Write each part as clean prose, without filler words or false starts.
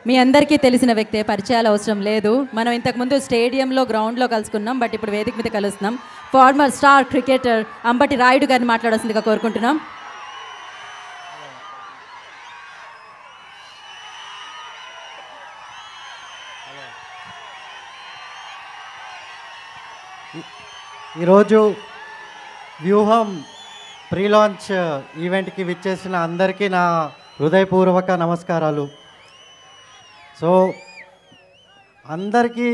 మీ అందరికీ తెలిసిన వ్యక్తే, పరిచయాలు అవసరం లేదు. మనం ఇంతకుముందు స్టేడియంలో గ్రౌండ్లో కలుసుకున్నాం, బట్ ఇప్పుడు వేదిక మీద కలుస్తున్నాం. Former star cricketer Ambati Rayudu గారిని మాట్లాడాల్సిందిగా కోరుకుంటున్నాం. ఈరోజు వ్యూహం ప్రీ లాంచ్ ఈవెంట్కి విచ్చేసిన అందరికీ నా హృదయపూర్వక నమస్కారాలు. సో అందరికీ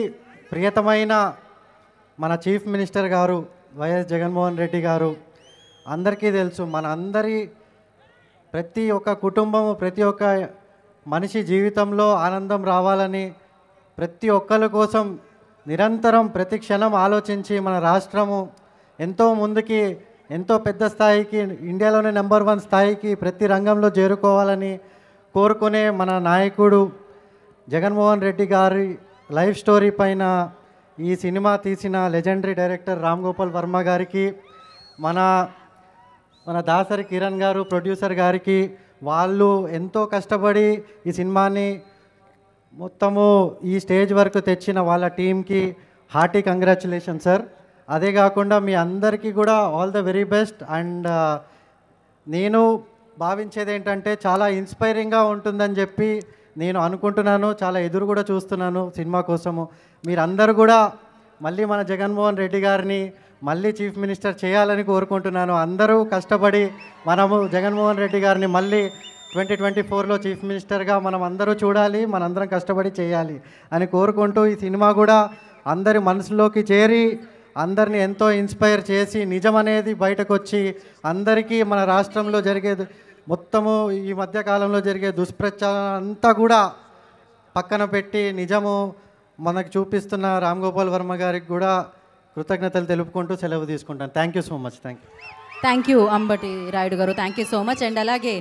ప్రియతమైన మన చీఫ్ మినిస్టర్ గారు వైఎస్ జగన్మోహన్ రెడ్డి గారు అందరికీ తెలుసు, మన అందరి ప్రతి ఒక్క కుటుంబము, ప్రతి ఒక్క మనిషి జీవితంలో ఆనందం రావాలని ప్రతి ఒక్కరి కోసం నిరంతరం ప్రతి క్షణం ఆలోచించి మన రాష్ట్రము ఎంతో ముందుకి, ఎంతో పెద్ద స్థాయికి, ఇండియాలోనే నెంబర్ 1 స్థాయికి ప్రతి రంగంలో చేరుకోవాలని కోరుకునే మన నాయకుడు జగన్మోహన్ రెడ్డి గారి లైఫ్ స్టోరీ పైన ఈ సినిమా తీసిన లెజెండరీ డైరెక్టర్ రామ్ గోపాల్ వర్మ గారికి, మన దాసరి కిరణ్ గారు ప్రొడ్యూసర్ గారికి, వాళ్ళు ఎంతో కష్టపడి ఈ సినిమాని మొత్తము ఈ స్టేజ్ వరకు తెచ్చిన వాళ్ళ టీంకి హార్టీ కంగ్రాచులేషన్ సార్. అదే కాకుండా మీ అందరికీ కూడా all the very best. And నేను భావించేది ఏంటంటే చాలా ఇన్స్పైరింగ్గా ఉంటుందని చెప్పి నేను అనుకుంటున్నాను, చాలా ఎదురు కూడా చూస్తున్నాను సినిమా కోసము. మీరందరూ కూడా మళ్ళీ మన జగన్మోహన్ రెడ్డి గారిని మళ్ళీ చీఫ్ మినిస్టర్ చేయాలని కోరుకుంటున్నాను. అందరూ కష్టపడి మనము జగన్మోహన్ రెడ్డి గారిని మళ్ళీ 2024లో చీఫ్ మినిస్టర్గా మనం అందరూ చూడాలి, మనందరం కష్టపడి చేయాలి అని కోరుకుంటూ ఈ సినిమా కూడా అందరి మనసులోకి చేరి అందరిని ఎంతో ఇన్స్పైర్ చేసి నిజం అనేది బయటకు వచ్చి అందరికీ మన రాష్ట్రంలో జరిగేది మొత్తము ఈ మధ్యకాలంలో జరిగే దుష్ప్రచారం అంతా కూడా పక్కన పెట్టి నిజము మనకు చూపిస్తున్న రామ్ గోపాల్ వర్మ గారికి కూడా కృతజ్ఞతలు తెలుపుకుంటూ సెలవు తీసుకుంటాను. Thank you so much. Thank you Ambati Rayudu garu, thank you so much. And అలాగే